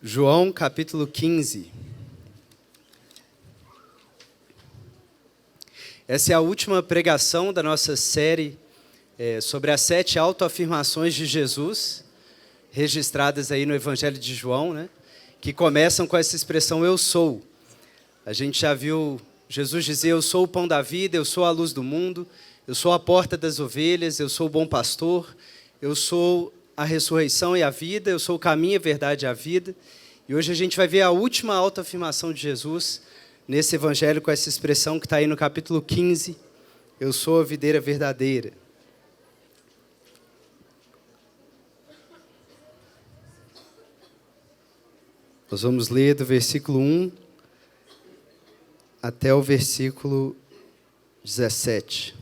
João capítulo 15. Essa é a última pregação da nossa série sobre as 7 autoafirmações de Jesus, registradas aí no Evangelho de João, né? Que começam com essa expressão, eu sou. A gente já viu Jesus dizer, eu sou o pão da vida, eu sou a luz do mundo, eu sou a porta das ovelhas, eu sou o bom pastor, eu sou a ressurreição e a vida, eu sou o caminho, a verdade e a vida. E hoje a gente vai ver a última autoafirmação de Jesus nesse evangelho com essa expressão que está aí no capítulo 15, eu sou a videira verdadeira. Nós vamos ler do versículo 1 até o versículo 17.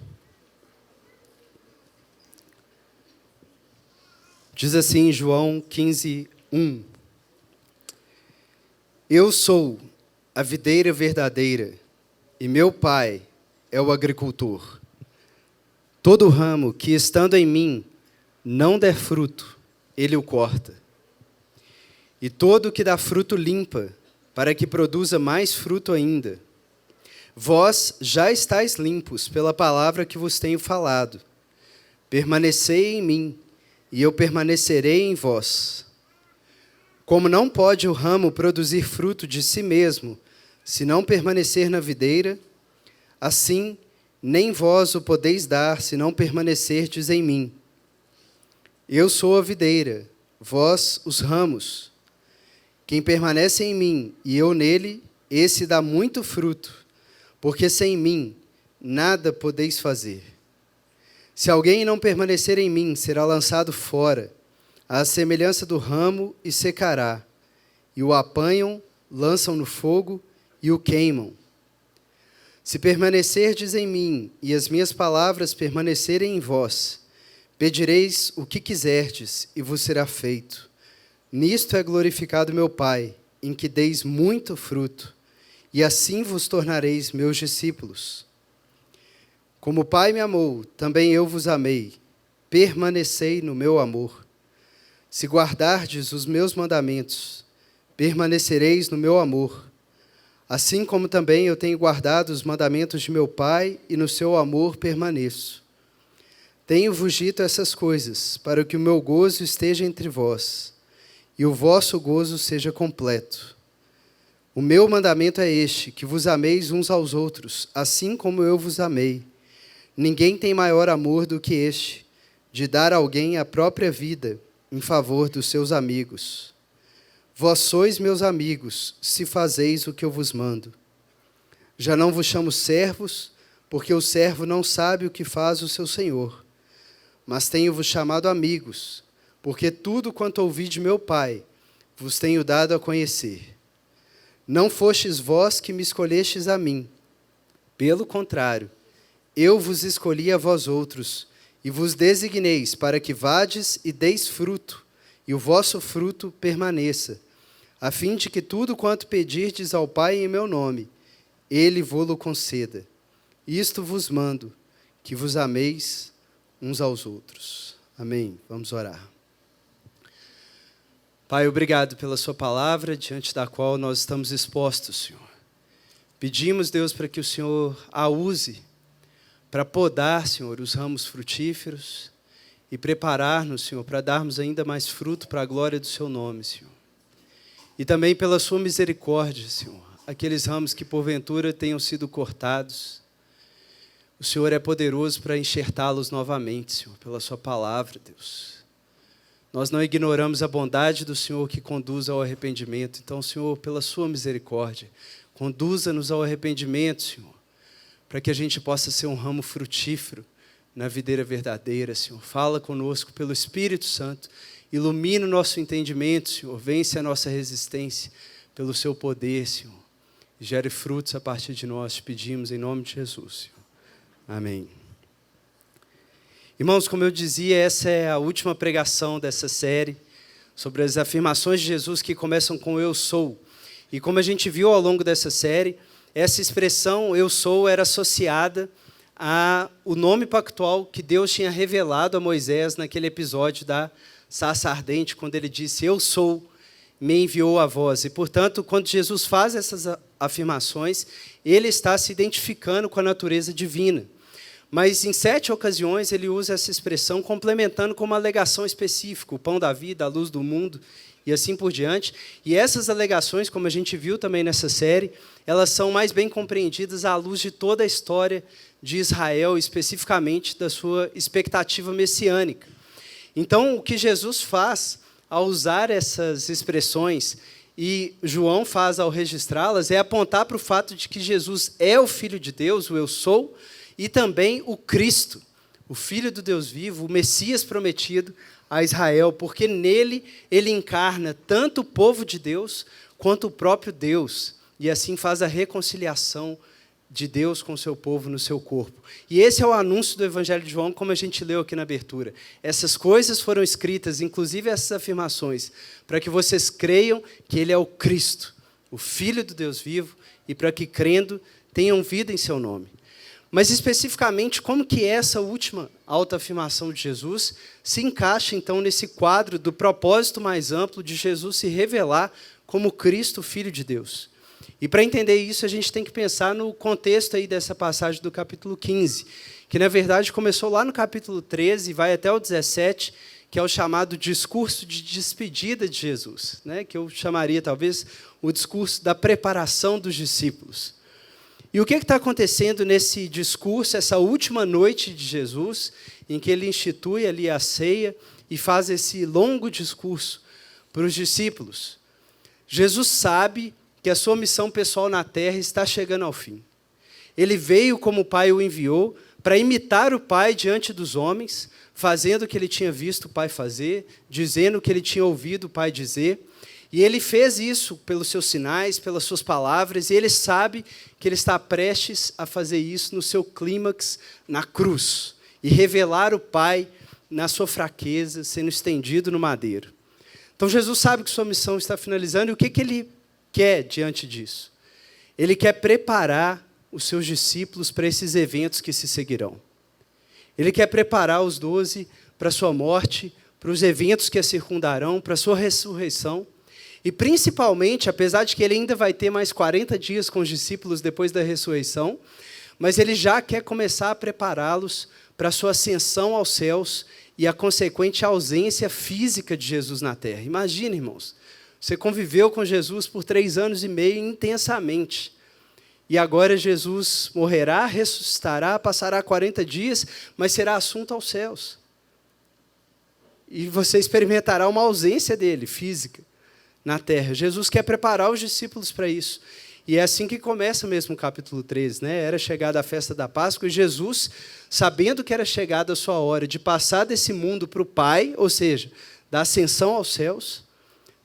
Diz assim João 15, 1. Eu sou a videira verdadeira e meu Pai é o agricultor. Todo ramo que, estando em mim, não der fruto, ele o corta. E todo que dá fruto limpa, para que produza mais fruto ainda. Vós já estáis limpos pela palavra que vos tenho falado. Permanecei em mim, e eu permanecerei em vós. Como não pode o ramo produzir fruto de si mesmo, se não permanecer na videira, assim nem vós o podeis dar, se não permanecerdes em mim. Eu sou a videira, vós os ramos. Quem permanece em mim e eu nele, esse dá muito fruto, porque sem mim nada podeis fazer. Se alguém não permanecer em mim, será lançado fora, à semelhança do ramo, e secará. E o apanham, lançam no fogo e o queimam. Se permanecerdes em mim e as minhas palavras permanecerem em vós, pedireis o que quiserdes e vos será feito. Nisto é glorificado meu Pai, em que deis muito fruto, e assim vos tornareis meus discípulos. Como o Pai me amou, também eu vos amei. Permanecei no meu amor. Se guardardes os meus mandamentos, permanecereis no meu amor. Assim como também eu tenho guardado os mandamentos de meu Pai, e no seu amor permaneço. Tenho-vos dito essas coisas, para que o meu gozo esteja entre vós, e o vosso gozo seja completo. O meu mandamento é este, que vos ameis uns aos outros, assim como eu vos amei. Ninguém tem maior amor do que este, de dar a alguém a própria vida em favor dos seus amigos. Vós sois meus amigos, se fazeis o que eu vos mando. Já não vos chamo servos, porque o servo não sabe o que faz o seu senhor. Mas tenho-vos chamado amigos, porque tudo quanto ouvi de meu Pai, vos tenho dado a conhecer. Não fostes vós que me escolhestes a mim. Pelo contrário, eu vos escolhi a vós outros, e vos designeis para que vades e deis fruto, e o vosso fruto permaneça, a fim de que tudo quanto pedirdes ao Pai em meu nome, Ele vô-lo conceda. Isto vos mando, que vos ameis uns aos outros. Amém. Vamos orar. Pai, obrigado pela sua palavra, diante da qual nós estamos expostos, Senhor. Pedimos, Deus, para que o Senhor a use para podar, Senhor, os ramos frutíferos e preparar-nos, Senhor, para darmos ainda mais fruto para a glória do seu nome, Senhor. E também pela sua misericórdia, Senhor, aqueles ramos que porventura tenham sido cortados, o Senhor é poderoso para enxertá-los novamente, Senhor, pela sua palavra, Deus. Nós não ignoramos a bondade do Senhor que conduz ao arrependimento. Então, Senhor, pela sua misericórdia, conduza-nos ao arrependimento, Senhor, para que a gente possa ser um ramo frutífero na videira verdadeira, Senhor. Fala conosco pelo Espírito Santo, ilumina o nosso entendimento, Senhor. Vence a nossa resistência pelo seu poder, Senhor. E gere frutos a partir de nós, te pedimos em nome de Jesus, Senhor. Amém. Irmãos, como eu dizia, essa é a última pregação dessa série sobre as afirmações de Jesus que começam com eu sou. E como a gente viu ao longo dessa série, essa expressão eu sou era associada ao nome pactual que Deus tinha revelado a Moisés naquele episódio da sarça ardente, quando ele disse eu sou me enviou a vós. E, portanto, quando Jesus faz essas afirmações, ele está se identificando com a natureza divina. Mas, em 7 ocasiões, ele usa essa expressão complementando com uma alegação específica, o pão da vida, a luz do mundo, e assim por diante. E essas alegações, como a gente viu também nessa série, elas são mais bem compreendidas à luz de toda a história de Israel, especificamente da sua expectativa messiânica. Então, o que Jesus faz ao usar essas expressões, e João faz ao registrá-las, é apontar para o fato de que Jesus é o Filho de Deus, o Eu Sou, e também o Cristo, o Filho do Deus vivo, o Messias prometido a Israel, porque nele ele encarna tanto o povo de Deus quanto o próprio Deus, e assim faz a reconciliação de Deus com o seu povo no seu corpo. E esse é o anúncio do Evangelho de João, como a gente leu aqui na abertura. Essas coisas foram escritas, inclusive essas afirmações, para que vocês creiam que ele é o Cristo, o Filho do Deus vivo, e para que, crendo, tenham vida em seu nome. Mas, especificamente, como que essa última autoafirmação de Jesus se encaixa, então, nesse quadro do propósito mais amplo de Jesus se revelar como Cristo, Filho de Deus? E, para entender isso, a gente tem que pensar no contexto aí dessa passagem do capítulo 15, que, na verdade, começou lá no capítulo 13 e vai até o 17, que é o chamado discurso de despedida de Jesus, né? Que eu chamaria, talvez, o discurso da preparação dos discípulos. E o que está acontecendo nesse discurso, essa última noite de Jesus, em que ele institui ali a ceia e faz esse longo discurso para os discípulos? Jesus sabe que a sua missão pessoal na terra está chegando ao fim. Ele veio como o Pai o enviou, para imitar o Pai diante dos homens, fazendo o que ele tinha visto o Pai fazer, dizendo o que ele tinha ouvido o Pai dizer. E ele fez isso pelos seus sinais, pelas suas palavras, e ele sabe que ele está prestes a fazer isso no seu clímax na cruz, e revelar o Pai na sua fraqueza, sendo estendido no madeiro. Então Jesus sabe que sua missão está finalizando, e o que ele quer diante disso? Ele quer preparar os seus discípulos para esses eventos que se seguirão. Ele quer preparar os 12 para a sua morte, para os eventos que a circundarão, para a sua ressurreição. E, principalmente, apesar de que ele ainda vai ter mais 40 dias com os discípulos depois da ressurreição, mas ele já quer começar a prepará-los para a sua ascensão aos céus e a consequente ausência física de Jesus na terra. Imagina, irmãos, você conviveu com Jesus por 3 anos e meio intensamente. E agora Jesus morrerá, ressuscitará, passará 40 dias, mas será assunto aos céus. E você experimentará uma ausência dele, física, na terra. Jesus quer preparar os discípulos para isso. E é assim que começa mesmo o capítulo 13, né? Era chegada a festa da Páscoa, e Jesus, sabendo que era chegada a sua hora de passar desse mundo para o Pai, ou seja, da ascensão aos céus,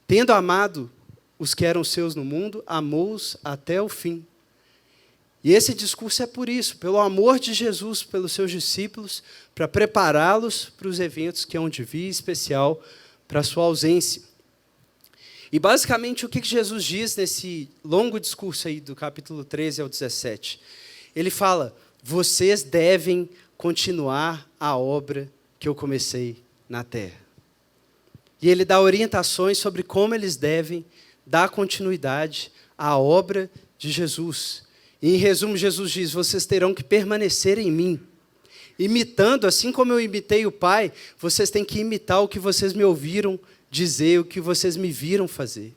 tendo amado os que eram seus no mundo, amou-os até o fim. E esse discurso é por isso, pelo amor de Jesus, pelos seus discípulos, para prepará-los para os eventos que hão de vir, especial para a sua ausência. E, basicamente, o que Jesus diz nesse longo discurso aí do capítulo 13 ao 17? Ele fala, vocês devem continuar a obra que eu comecei na terra. E ele dá orientações sobre como eles devem dar continuidade à obra de Jesus. E, em resumo, Jesus diz, vocês terão que permanecer em mim. Imitando, assim como eu imitei o Pai, vocês têm que imitar o que vocês me ouviram dizer, o que vocês me viram fazer.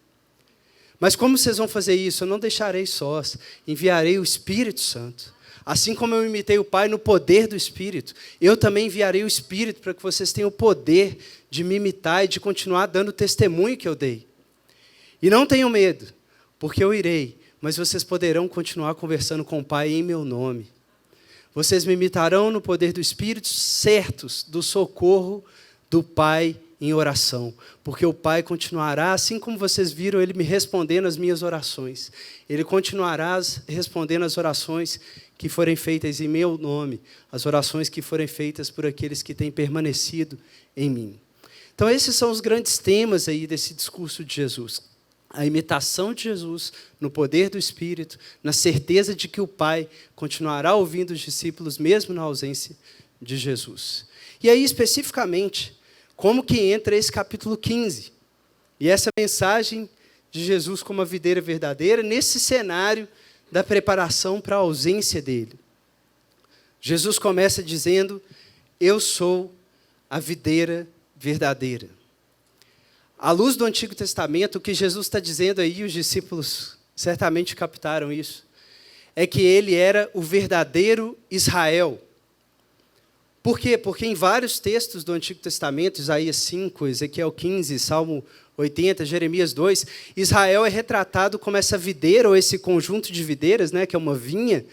Mas como vocês vão fazer isso? Eu não deixarei sós, enviarei o Espírito Santo. Assim como eu imitei o Pai no poder do Espírito, eu também enviarei o Espírito para que vocês tenham o poder de me imitar e de continuar dando o testemunho que eu dei. E não tenham medo, porque eu irei, mas vocês poderão continuar conversando com o Pai em meu nome. Vocês me imitarão no poder do Espírito, certos do socorro do Pai em oração, porque o Pai continuará, assim como vocês viram ele me respondendo as minhas orações, ele continuará respondendo as orações que forem feitas em meu nome, as orações que forem feitas por aqueles que têm permanecido em mim. Então esses são os grandes temas aí desse discurso de Jesus. A imitação de Jesus no poder do Espírito, na certeza de que o Pai continuará ouvindo os discípulos mesmo na ausência de Jesus. E aí, especificamente, como que entra esse capítulo 15? E essa mensagem de Jesus como a videira verdadeira, nesse cenário da preparação para a ausência dele. Jesus começa dizendo: eu sou a videira verdadeira. À luz do Antigo Testamento, o que Jesus está dizendo aí, os discípulos certamente captaram isso, é que ele era o verdadeiro Israel. Por quê? Porque em vários textos do Antigo Testamento, Isaías 5, Ezequiel 15, Salmo 80, Jeremias 2, Israel é retratado como essa videira, ou esse conjunto de videiras, né, que é uma vinha,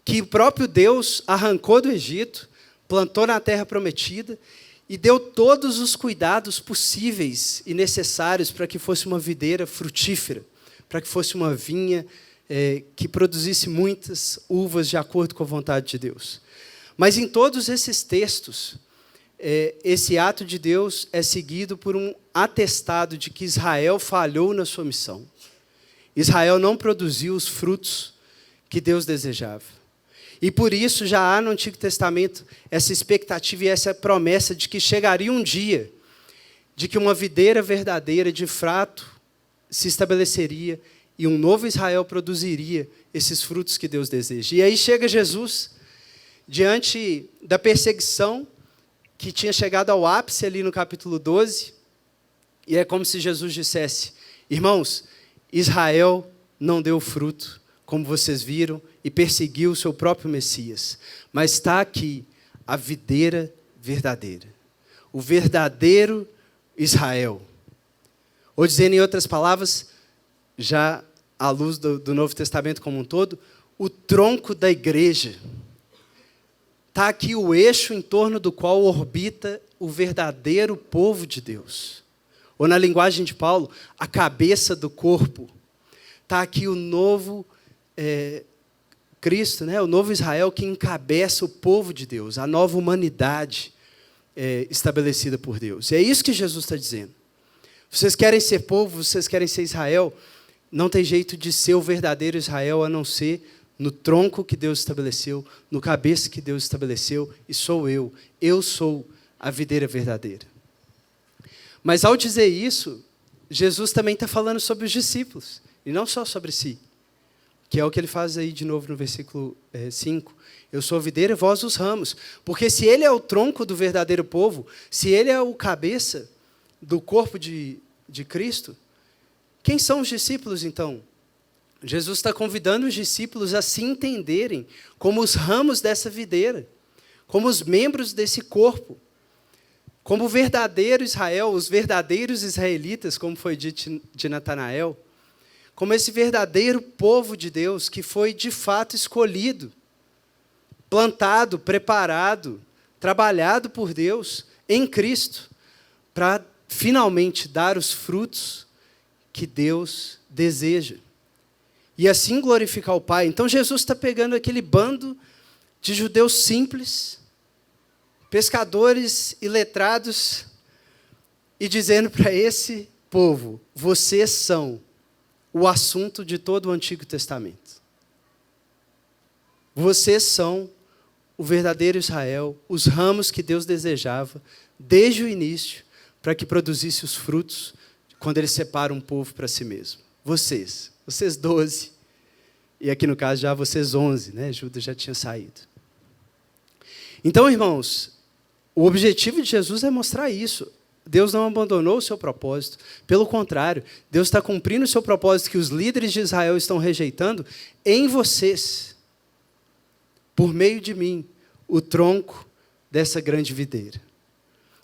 que o próprio Deus arrancou do Egito, plantou na terra prometida, e deu todos os cuidados possíveis e necessários para que fosse uma videira frutífera, para que fosse uma vinha que produzisse muitas uvas de acordo com a vontade de Deus. Mas em todos esses textos, esse ato de Deus é seguido por um atestado de que Israel falhou na sua missão. Israel não produziu os frutos que Deus desejava. E por isso já há no Antigo Testamento essa expectativa e essa promessa de que chegaria um dia de que uma videira verdadeira, de fato, se estabeleceria e um novo Israel produziria esses frutos que Deus deseja. E aí chega Jesus, diante da perseguição que tinha chegado ao ápice ali no capítulo 12, e é como se Jesus dissesse: irmãos, Israel não deu fruto, como vocês viram, e perseguiu o seu próprio Messias. Mas está aqui a videira verdadeira, o verdadeiro Israel. Ou dizendo em outras palavras, já à luz do Novo Testamento como um todo, o tronco da igreja. Está aqui o eixo em torno do qual orbita o verdadeiro povo de Deus. Ou na linguagem de Paulo, a cabeça do corpo. Está aqui o novo Cristo, né? O novo Israel que encabeça o povo de Deus, a nova humanidade estabelecida por Deus. E é isso que Jesus está dizendo. Vocês querem ser povo, vocês querem ser Israel, não tem jeito de ser o verdadeiro Israel a não ser no tronco que Deus estabeleceu, no cabeça que Deus estabeleceu, e sou eu. Eu sou a videira verdadeira. Mas ao dizer isso, Jesus também está falando sobre os discípulos, e não só sobre si, que é o que ele faz aí de novo no versículo 5. Eu sou a videira, vós os ramos. Porque se ele é o tronco do verdadeiro povo, se ele é o cabeça do corpo de Cristo, quem são os discípulos então? Jesus está convidando os discípulos a se entenderem como os ramos dessa videira, como os membros desse corpo, como o verdadeiro Israel, os verdadeiros israelitas, como foi dito de Natanael, como esse verdadeiro povo de Deus que foi de fato escolhido, plantado, preparado, trabalhado por Deus em Cristo, para finalmente dar os frutos que Deus deseja. E assim glorificar o Pai. Então Jesus está pegando aquele bando de judeus simples, pescadores iletrados, e dizendo para esse povo: vocês são o assunto de todo o Antigo Testamento. Vocês são o verdadeiro Israel, os ramos que Deus desejava desde o início, para que produzisse os frutos quando Ele separa um povo para si mesmo. Vocês 12, e aqui no caso já vocês 11, né? Judas já tinha saído. Então, irmãos, o objetivo de Jesus é mostrar isso. Deus não abandonou o seu propósito. Pelo contrário, Deus está cumprindo o seu propósito que os líderes de Israel estão rejeitando em vocês, por meio de mim, o tronco dessa grande videira.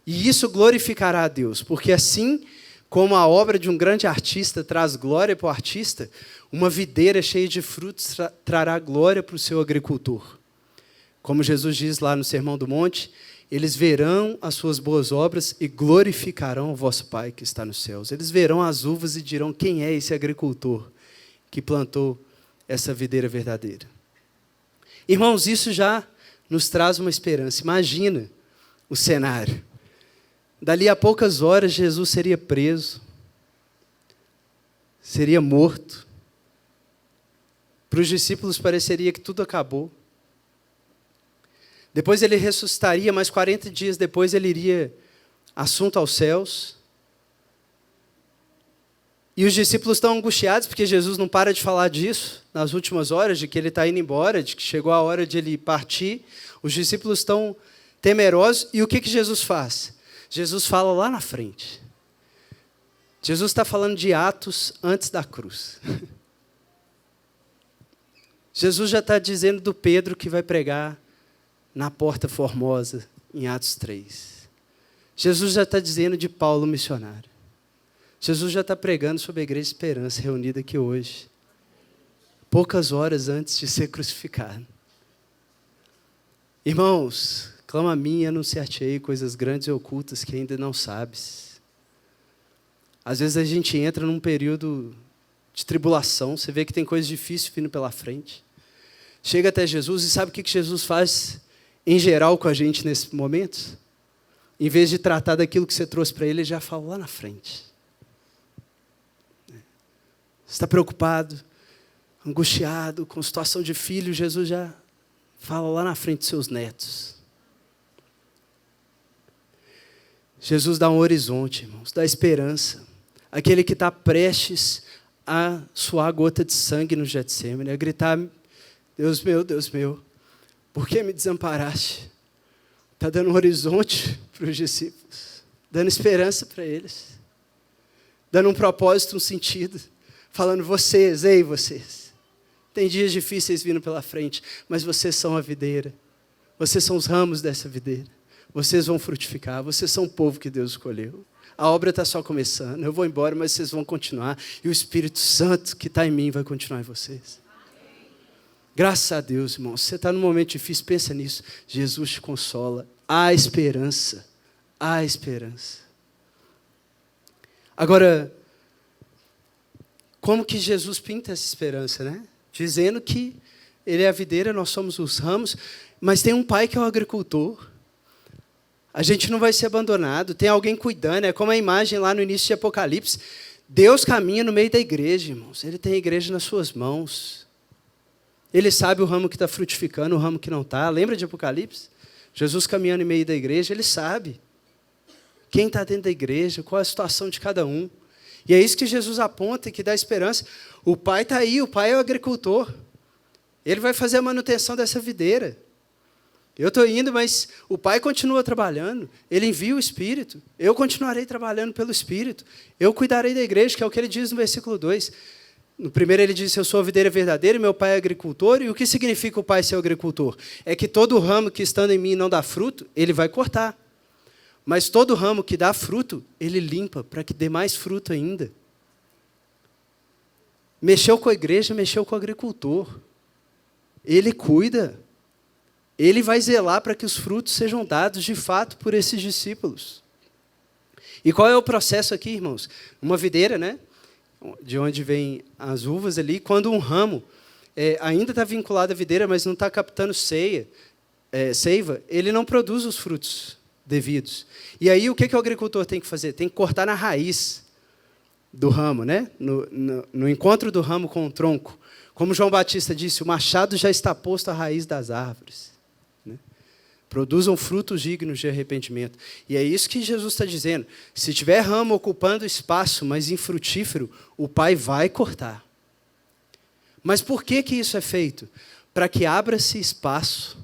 E isso glorificará a Deus, porque assim como a obra de um grande artista traz glória para o artista, uma videira cheia de frutos trará glória para o seu agricultor. Como Jesus diz lá no Sermão do Monte, eles verão as suas boas obras e glorificarão o vosso Pai que está nos céus. Eles verão as uvas e dirão: quem é esse agricultor que plantou essa videira verdadeira? Irmãos, isso já nos traz uma esperança. Imagina o cenário. Dali a poucas horas, Jesus seria preso, seria morto. Para os discípulos pareceria que tudo acabou. Depois ele ressuscitaria, mas 40 dias depois ele iria assunto aos céus. E os discípulos estão angustiados porque Jesus não para de falar disso nas últimas horas, de que ele está indo embora, de que chegou a hora de ele partir. Os discípulos estão temerosos. E o que Jesus faz? Jesus fala lá na frente. Jesus está falando de Atos antes da cruz. Jesus já está dizendo do Pedro que vai pregar na Porta Formosa, em Atos 3. Jesus já está dizendo de Paulo missionário. Jesus já está pregando sobre a Igreja Esperança, reunida aqui hoje, poucas horas antes de ser crucificado. Irmãos, clama a mim e anunciar-te-ei coisas grandes e ocultas que ainda não sabes. Às vezes a gente entra num período de tribulação, você vê que tem coisas difíceis vindo pela frente. Chega até Jesus e sabe o que Jesus faz em geral com a gente nesse momento? Em vez de tratar daquilo que você trouxe para ele já fala lá na frente. Você está preocupado, angustiado, com situação de filho, Jesus já fala lá na frente dos seus netos. Jesus dá um horizonte, irmãos, dá esperança. Aquele que está prestes a suar gota de sangue no Getsemane, a gritar, Deus meu, por que me desamparaste? Está dando um horizonte para os discípulos, dando esperança para eles, dando um propósito, um sentido, falando, vocês, tem dias difíceis vindo pela frente, mas vocês são a videira, vocês são os ramos dessa videira, vocês vão frutificar, vocês são o povo que Deus escolheu. A obra está só começando, eu vou embora, mas vocês vão continuar, e o Espírito Santo que está em mim vai continuar em vocês. Graças a Deus, irmão, se você está num momento difícil, pensa nisso, Jesus te consola, há esperança, há esperança. Agora, como que Jesus pinta essa esperança, né? Dizendo que ele é a videira, nós somos os ramos, mas tem um pai que é o agricultor. A gente não vai ser abandonado, tem alguém cuidando, é como a imagem lá no início de Apocalipse. Deus caminha no meio da igreja, irmãos, ele tem a igreja nas suas mãos. Ele sabe o ramo que está frutificando, o ramo que não está. Lembra de Apocalipse? Jesus caminhando no meio da igreja, ele sabe quem está dentro da igreja, qual é a situação de cada um. E é isso que Jesus aponta e que dá esperança. O pai está aí, o pai é o agricultor. Ele vai fazer a manutenção dessa videira. Eu estou indo, mas o pai continua trabalhando. Ele envia o Espírito. Eu continuarei trabalhando pelo Espírito. Eu cuidarei da igreja, que é o que ele diz no versículo 2. No primeiro ele diz, eu sou a videira verdadeira e meu pai é agricultor. E o que significa o pai ser o agricultor? É que todo ramo que estando em mim não dá fruto, ele vai cortar. Mas todo ramo que dá fruto, ele limpa para que dê mais fruto ainda. Mexeu com a igreja, mexeu com o agricultor. Ele cuida. Ele vai zelar para que os frutos sejam dados de fato por esses discípulos. E qual é o processo aqui, irmãos? Uma videira, né? De onde vêm as uvas ali. Quando um ramo ainda está vinculado à videira, mas não está captando seiva, ele não produz os frutos devidos. E aí o que o agricultor tem que fazer? Tem que cortar na raiz do ramo, né? No encontro do ramo com o tronco. Como João Batista disse, o machado já está posto à raiz das árvores. Né? Produzam frutos dignos de arrependimento. E é isso que Jesus está dizendo. Se tiver ramo ocupando espaço, mas infrutífero, o Pai vai cortar. Mas por que isso é feito? Para que abra-se espaço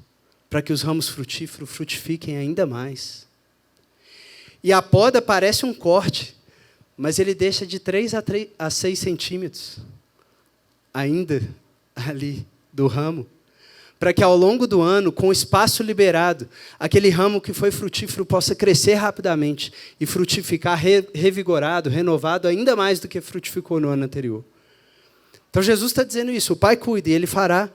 para que os ramos frutíferos frutifiquem ainda mais. E a poda parece um corte, mas ele deixa de 3 a 6 centímetros ainda ali do ramo, para que ao longo do ano, com o espaço liberado, aquele ramo que foi frutífero possa crescer rapidamente e frutificar revigorado, renovado, ainda mais do que frutificou no ano anterior. Então Jesus está dizendo isso, o Pai cuida e Ele fará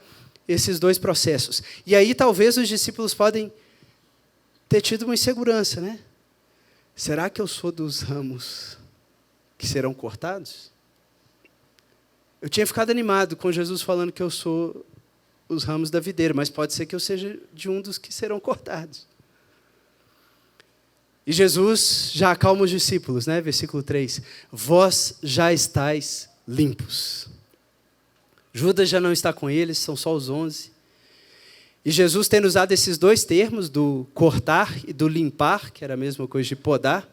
esses dois processos. E aí talvez os discípulos podem ter tido uma insegurança, né? Será que eu sou dos ramos que serão cortados? Eu tinha ficado animado com Jesus falando que eu sou os ramos da videira, mas pode ser que eu seja de um dos que serão cortados. E Jesus já acalma os discípulos, né? Versículo 3. Vós já estáis limpos. Judas já não está com eles, são só os 11. E Jesus tendo usado esses dois termos, do cortar e do limpar, que era a mesma coisa de podar,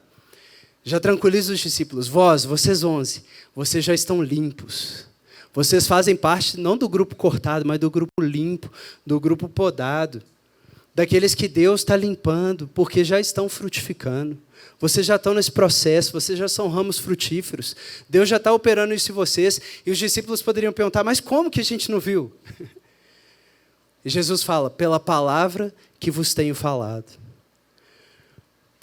Já tranquiliza os discípulos. Vocês 11, vocês já estão limpos. Vocês fazem parte não do grupo cortado, mas do grupo limpo, do grupo podado. Daqueles que Deus está limpando, porque já estão frutificando. Vocês já estão nesse processo, vocês já são ramos frutíferos. Deus já está operando isso em vocês. E os discípulos poderiam perguntar, mas como que a gente não viu? E Jesus fala, pela palavra que vos tenho falado.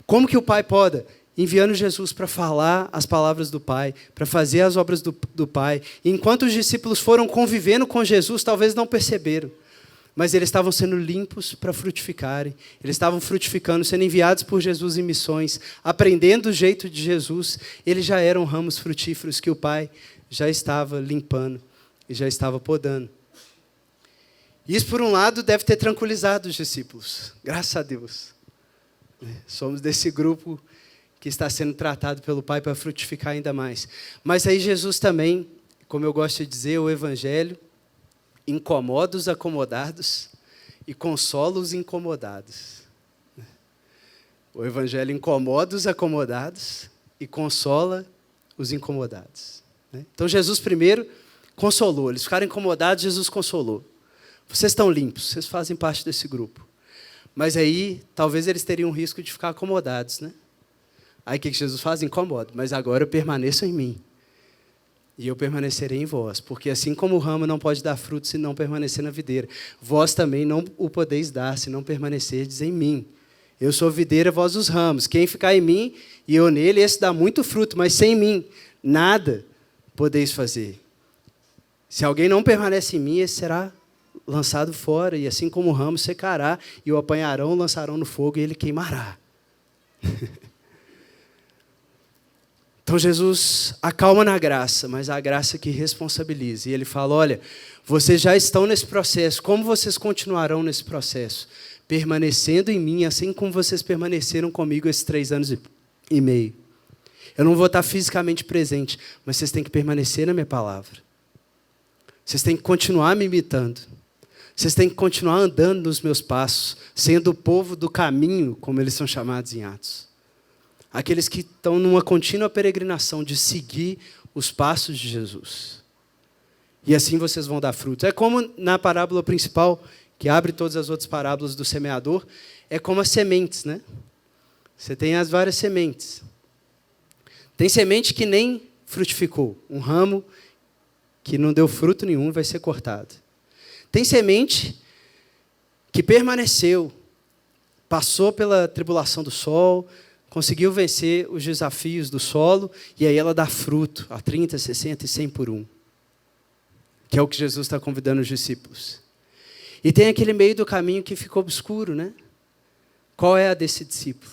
Como que o Pai poda? Enviando Jesus para falar as palavras do Pai, para fazer as obras do Pai. E enquanto os discípulos foram convivendo com Jesus, talvez não perceberam. Mas eles estavam sendo limpos para frutificarem. Eles estavam frutificando, sendo enviados por Jesus em missões, aprendendo o jeito de Jesus. Eles já eram ramos frutíferos que o Pai já estava limpando e já estava podando. Isso, por um lado, deve ter tranquilizado os discípulos. Graças a Deus. Somos desse grupo que está sendo tratado pelo Pai para frutificar ainda mais. Mas aí Jesus também, como eu gosto de dizer, o Evangelho, incomoda os acomodados e consola os incomodados. O Evangelho incomoda os acomodados e consola os incomodados. Então Jesus primeiro consolou, eles ficaram incomodados, Jesus consolou. Vocês estão limpos, vocês fazem parte desse grupo. Mas aí, talvez eles teriam o risco de ficar acomodados, né? Aí o que Jesus faz? Incomoda. Mas agora permaneçam em mim. E eu permanecerei em vós. Porque assim como o ramo não pode dar fruto se não permanecer na videira, vós também não o podeis dar se não permanecerdes em mim. Eu sou a videira, vós os ramos. Quem ficar em mim e eu nele, esse dá muito fruto. Mas sem mim, nada podeis fazer. Se alguém não permanece em mim, esse será lançado fora, e assim como o ramo secará, e o apanharão, lançarão no fogo, e ele queimará. Então Jesus acalma na graça, mas a graça que responsabiliza. E ele fala, olha, vocês já estão nesse processo, como vocês continuarão nesse processo? Permanecendo em mim, assim como vocês permaneceram comigo esses 3 anos e meio. Eu não vou estar fisicamente presente, mas vocês têm que permanecer na minha palavra. Vocês têm que continuar me imitando. Vocês têm que continuar andando nos meus passos, sendo o povo do caminho, como eles são chamados em Atos. Aqueles que estão numa contínua peregrinação de seguir os passos de Jesus. E assim vocês vão dar frutos. É como na parábola principal, que abre todas as outras parábolas do semeador, é como as sementes, né? Você tem as várias sementes. Tem semente que nem frutificou. Um ramo que não deu fruto nenhum vai ser cortado. Tem semente que permaneceu, passou pela tribulação do sol, conseguiu vencer os desafios do solo, e aí ela dá fruto, a 30, 60 e 100 por 1. Que é o que Jesus está convidando os discípulos. E tem aquele meio do caminho que ficou obscuro, né? Qual é a desse discípulo?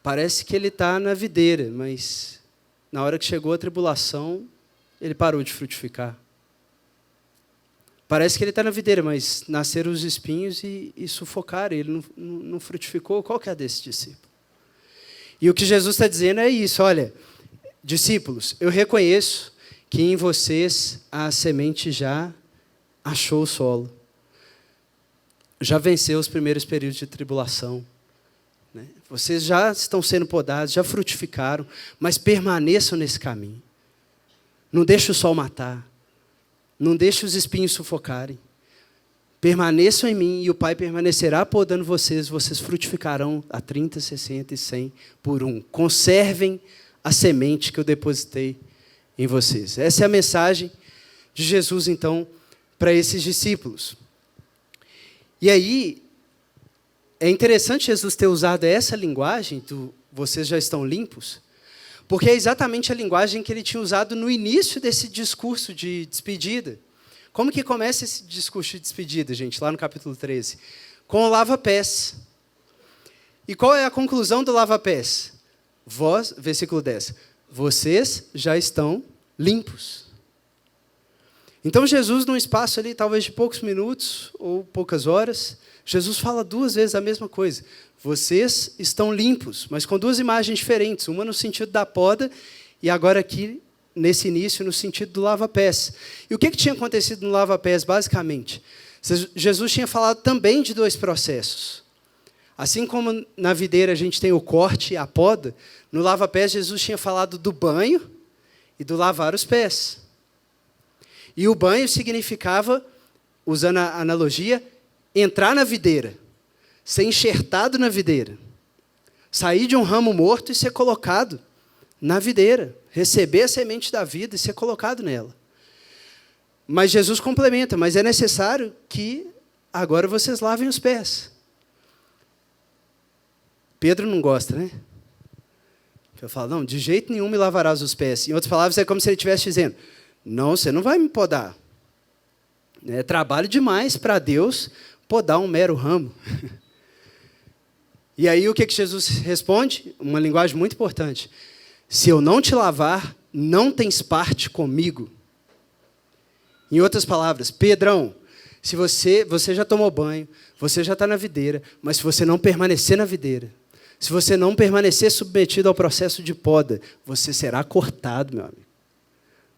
Parece que ele está na videira, mas na hora que chegou a tribulação, ele parou de frutificar. Parece que ele está na videira, mas nasceram os espinhos e sufocaram, ele não frutificou. Qual que é a desse discípulo? E o que Jesus está dizendo é isso, olha, discípulos, eu reconheço que em vocês a semente já achou o solo, já venceu os primeiros períodos de tribulação, né? Vocês já estão sendo podados, já frutificaram, mas permaneçam nesse caminho. Não deixe o sol matar. Não deixe os espinhos sufocarem. Permaneçam em mim e o Pai permanecerá podando vocês. Vocês frutificarão a 30, 60 e 100 por 1. Conservem a semente que eu depositei em vocês. Essa é a mensagem de Jesus, então, para esses discípulos. E aí, é interessante Jesus ter usado essa linguagem do vocês já estão limpos, porque é exatamente a linguagem que ele tinha usado no início desse discurso de despedida. Como que começa esse discurso de despedida, gente, lá no capítulo 13? Com o lava-pés. E qual é a conclusão do lava-pés? Versículo 10. Vocês já estão limpos. Então Jesus, num espaço ali, talvez de poucos minutos ou poucas horas, Jesus fala 2 vezes a mesma coisa. Vocês estão limpos, mas com 2 imagens diferentes. Uma no sentido da poda e agora aqui, nesse início, no sentido do lava-pés. E o que tinha acontecido no lava-pés, basicamente? Jesus tinha falado também de 2 processos. Assim como na videira a gente tem o corte e a poda, no lava-pés Jesus tinha falado do banho e do lavar os pés. E o banho significava, usando a analogia, entrar na videira, ser enxertado na videira, sair de um ramo morto e ser colocado na videira, receber a semente da vida e ser colocado nela. Mas Jesus complementa, mas é necessário que agora vocês lavem os pés. Pedro não gosta, né? Eu falo, não, de jeito nenhum me lavarás os pés. Em outras palavras, é como se ele estivesse dizendo, não, você não vai me podar. É trabalho demais para Deus podar um mero ramo. E aí o que Jesus responde? Uma linguagem muito importante. Se eu não te lavar, não tens parte comigo. Em outras palavras, Pedrão, se você já tomou banho, você já está na videira, mas se você não permanecer na videira, se você não permanecer submetido ao processo de poda, você será cortado, meu amigo.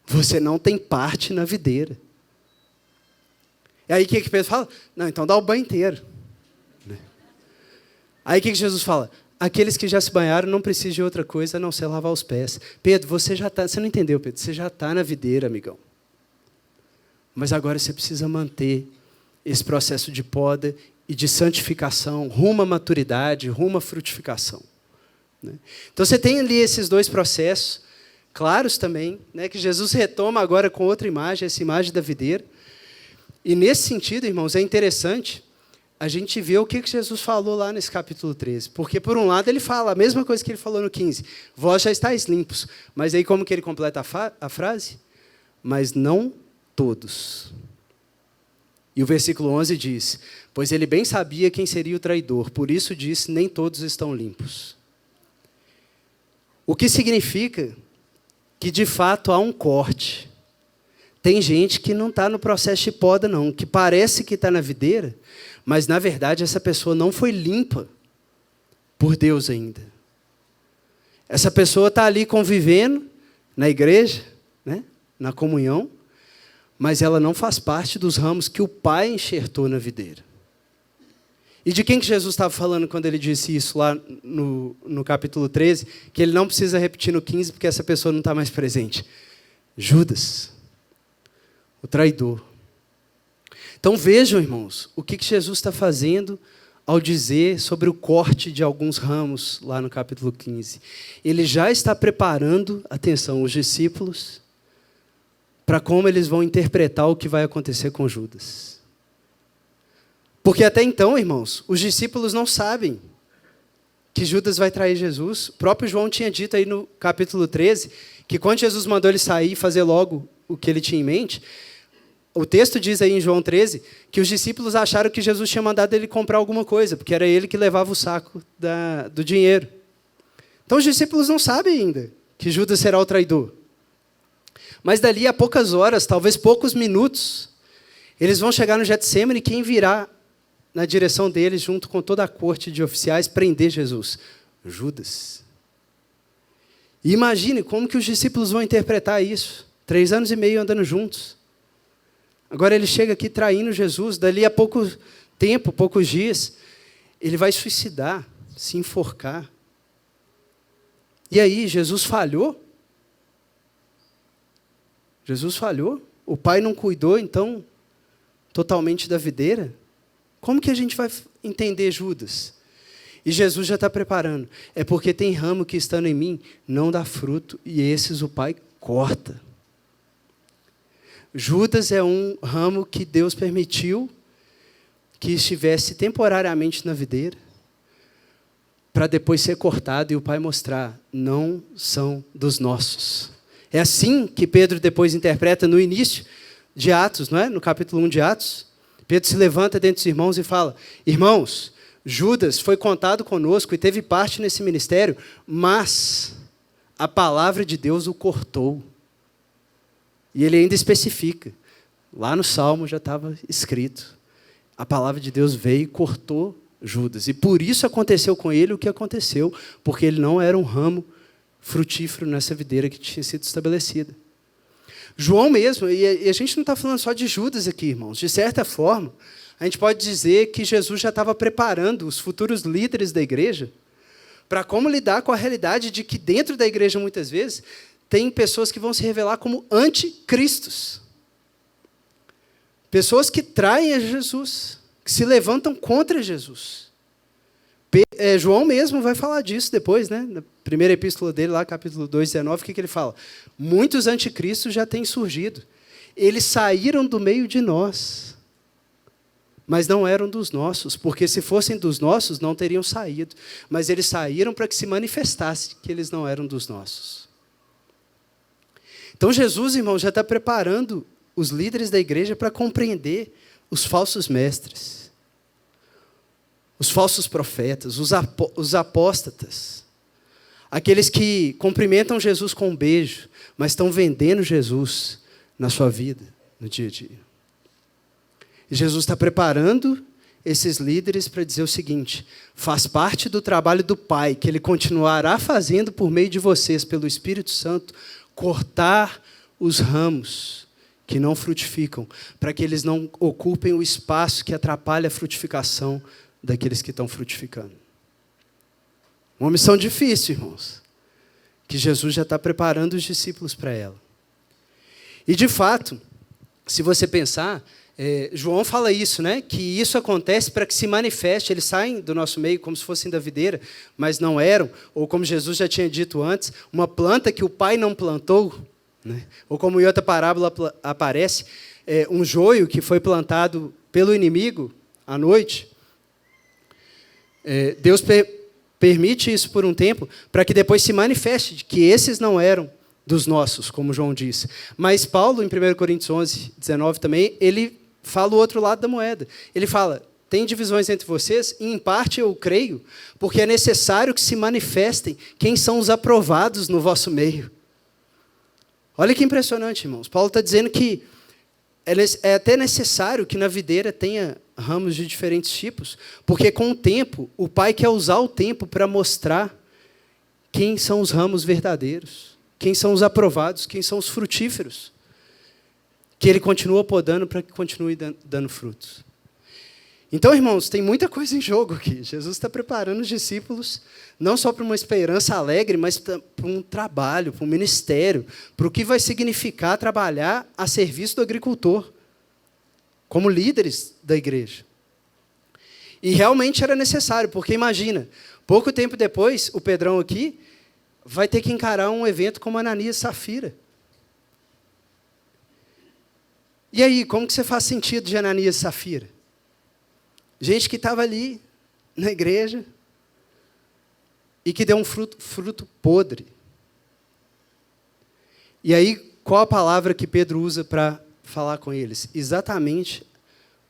Você não tem parte na videira. E aí o que Pedro fala? Não, então dá o banho inteiro. Aí o que Jesus fala? Aqueles que já se banharam não precisam de outra coisa a não ser lavar os pés. Pedro, você não entendeu, Pedro, você já está na videira, amigão. Mas agora você precisa manter esse processo de poda e de santificação, rumo à maturidade, rumo à frutificação. Então você tem ali esses dois processos, claros também, que Jesus retoma agora com outra imagem, essa imagem da videira. E nesse sentido, irmãos, é interessante a gente ver o que Jesus falou lá nesse capítulo 13. Porque, por um lado, ele fala a mesma coisa que ele falou no 15. Vós já estáis limpos. Mas aí como que ele completa a frase? Mas não todos. E o versículo 11 diz, pois ele bem sabia quem seria o traidor, por isso disse, nem todos estão limpos. O que significa que, de fato, há um corte. Tem gente que não está no processo de poda, não, que parece que está na videira, mas, na verdade, essa pessoa não foi limpa por Deus ainda. Essa pessoa está ali convivendo na igreja, na comunhão, mas ela não faz parte dos ramos que o Pai enxertou na videira. E de quem que Jesus estava falando quando ele disse isso lá no capítulo 13? Que ele não precisa repetir no 15, porque essa pessoa não está mais presente. Judas, o traidor. Então vejam, irmãos, o que Jesus está fazendo ao dizer sobre o corte de alguns ramos lá no capítulo 15. Ele já está preparando, atenção, os discípulos para como eles vão interpretar o que vai acontecer com Judas. Porque até então, irmãos, os discípulos não sabem que Judas vai trair Jesus. O próprio João tinha dito aí no capítulo 13, que quando Jesus mandou ele sair e fazer logo o que ele tinha em mente, o texto diz aí em João 13, que os discípulos acharam que Jesus tinha mandado ele comprar alguma coisa, porque era ele que levava o saco do dinheiro. Então os discípulos não sabem ainda que Judas será o traidor. Mas dali a poucas horas, talvez poucos minutos, eles vão chegar no Getsemane e quem virá na direção deles, junto com toda a corte de oficiais, prender Jesus? Judas. E imagine como que os discípulos vão interpretar isso. 3 anos e meio andando juntos. Agora ele chega aqui traindo Jesus, dali a pouco tempo, poucos dias, ele vai suicidar, se enforcar. E aí, Jesus falhou? Jesus falhou? O Pai não cuidou, então, totalmente da videira? Como que a gente vai entender Judas? E Jesus já está preparando. É porque tem ramo que, estando em mim, não dá fruto, e esses o Pai corta. Judas é um ramo que Deus permitiu que estivesse temporariamente na videira, para depois ser cortado e o Pai mostrar, não são dos nossos. É assim que Pedro depois interpreta no início de Atos, não é? No capítulo 1 de Atos. Pedro se levanta dentre os irmãos e fala, irmãos, Judas foi contado conosco e teve parte nesse ministério, mas a palavra de Deus o cortou. E ele ainda especifica, lá no Salmo já estava escrito, a palavra de Deus veio e cortou Judas. E por isso aconteceu com ele o que aconteceu, porque ele não era um ramo frutífero nessa videira que tinha sido estabelecida. João mesmo, e a gente não está falando só de Judas aqui, irmãos, de certa forma, a gente pode dizer que Jesus já estava preparando os futuros líderes da igreja para como lidar com a realidade de que dentro da igreja, muitas vezes, tem pessoas que vão se revelar como anticristos. Pessoas que traem a Jesus, que se levantam contra Jesus. João mesmo vai falar disso depois, né? Na primeira epístola dele, lá, capítulo 2, 19, o que ele fala? Muitos anticristos já têm surgido. Eles saíram do meio de nós, mas não eram dos nossos, porque se fossem dos nossos, não teriam saído. Mas eles saíram para que se manifestasse que eles não eram dos nossos. Então Jesus, irmão, já está preparando os líderes da igreja para compreender os falsos mestres, os falsos profetas, os apóstatas, aqueles que cumprimentam Jesus com um beijo, mas estão vendendo Jesus na sua vida, no dia a dia. E Jesus está preparando esses líderes para dizer o seguinte: faz parte do trabalho do Pai, que Ele continuará fazendo por meio de vocês, pelo Espírito Santo, cortar os ramos que não frutificam, para que eles não ocupem o espaço que atrapalha a frutificação daqueles que estão frutificando. Uma missão difícil, irmãos, que Jesus já está preparando os discípulos para ela. E, de fato, se você pensar, João fala isso, né? Que isso acontece para que se manifeste. Eles saem do nosso meio como se fossem da videira, mas não eram, ou como Jesus já tinha dito antes, uma planta que o Pai não plantou, né? Ou como em outra parábola aparece, um joio que foi plantado pelo inimigo à noite. Deus permite isso por um tempo, para que depois se manifeste que esses não eram dos nossos, como João disse. Mas Paulo, em 1 Coríntios 11, 19 também, ele fala o outro lado da moeda. Ele fala: tem divisões entre vocês, e em parte eu creio, porque é necessário que se manifestem quem são os aprovados no vosso meio. Olha que impressionante, irmãos. Paulo está dizendo que é até necessário que na videira tenha ramos de diferentes tipos, porque com o tempo, o Pai quer usar o tempo para mostrar quem são os ramos verdadeiros, quem são os aprovados, quem são os frutíferos, que Ele continua podando para que continue dando frutos. Então, irmãos, tem muita coisa em jogo aqui. Jesus está preparando os discípulos não só para uma esperança alegre, mas para um trabalho, para um ministério, para o que vai significar trabalhar a serviço do agricultor, como líderes da igreja. E realmente era necessário, porque imagina, pouco tempo depois, o Pedrão aqui vai ter que encarar um evento como Ananias e Safira. E aí, como que você faz sentido de Ananias e Safira? Gente que estava ali na igreja e que deu um fruto podre. E aí, qual a palavra que Pedro usa para falar com eles? Exatamente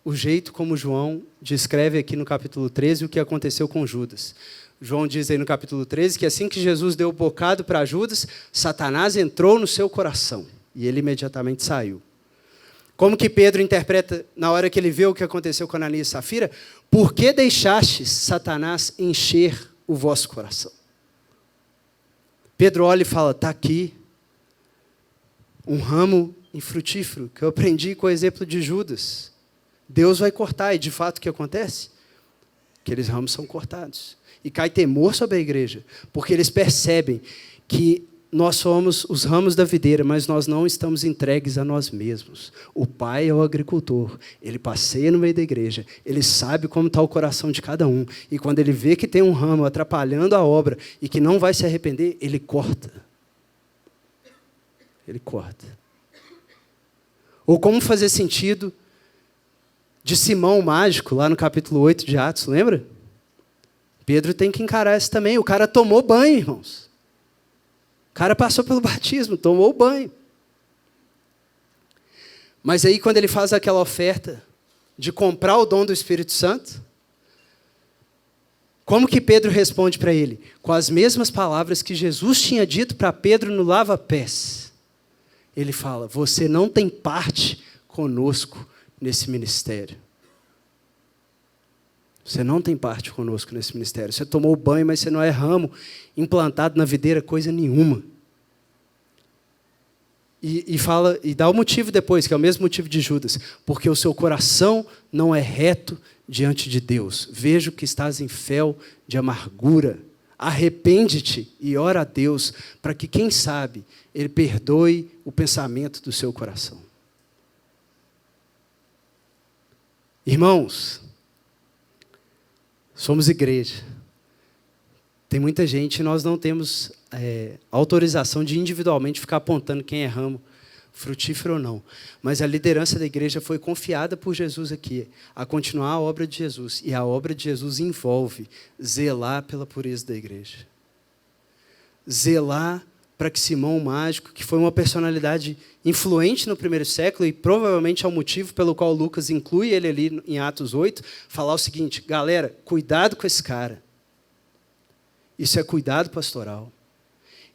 o jeito como João descreve aqui no capítulo 13 o que aconteceu com Judas. João diz aí no capítulo 13 que assim que Jesus deu o bocado para Judas, Satanás entrou no seu coração e ele imediatamente saiu. Como que Pedro interpreta na hora que ele vê o que aconteceu com Ananias e Safira? Por que deixastes Satanás encher o vosso coração? Pedro olha e fala: está aqui um ramo infrutífero que eu aprendi com o exemplo de Judas. Deus vai cortar, e de fato o que acontece? Aqueles ramos são cortados. E cai temor sobre a igreja, porque eles percebem que nós somos os ramos da videira, mas nós não estamos entregues a nós mesmos. O Pai é o agricultor, Ele passeia no meio da igreja, Ele sabe como está o coração de cada um, e quando Ele vê que tem um ramo atrapalhando a obra e que não vai se arrepender, Ele corta. Ele corta. Ou como fazer sentido de Simão o mágico, lá no capítulo 8 de Atos, lembra? Pedro tem que encarar isso também. O cara tomou banho, irmãos. O cara passou pelo batismo, tomou o banho. Mas aí, quando ele faz aquela oferta de comprar o dom do Espírito Santo, como que Pedro responde para ele? Com as mesmas palavras que Jesus tinha dito para Pedro no lava-pés. Ele fala: você não tem parte conosco nesse ministério. Você não tem parte conosco nesse ministério. Você tomou banho, mas você não é ramo implantado na videira, coisa nenhuma. E fala, e dá o motivo depois, que é o mesmo motivo de Judas. Porque o seu coração não é reto diante de Deus. Vejo que estás em fel de amargura. Arrepende-te e ora a Deus, para que, quem sabe, Ele perdoe o pensamento do seu coração. Irmãos, somos igreja. Tem muita gente e nós não temos autorização de individualmente ficar apontando quem é ramo frutífero ou não. Mas a liderança da igreja foi confiada por Jesus aqui a continuar a obra de Jesus. E a obra de Jesus envolve zelar pela pureza da igreja. Zelar para que Simão o Mágico, que foi uma personalidade influente no primeiro século e provavelmente é o motivo pelo qual Lucas inclui ele ali em Atos 8, falar o seguinte: galera, cuidado com esse cara. Isso é cuidado pastoral.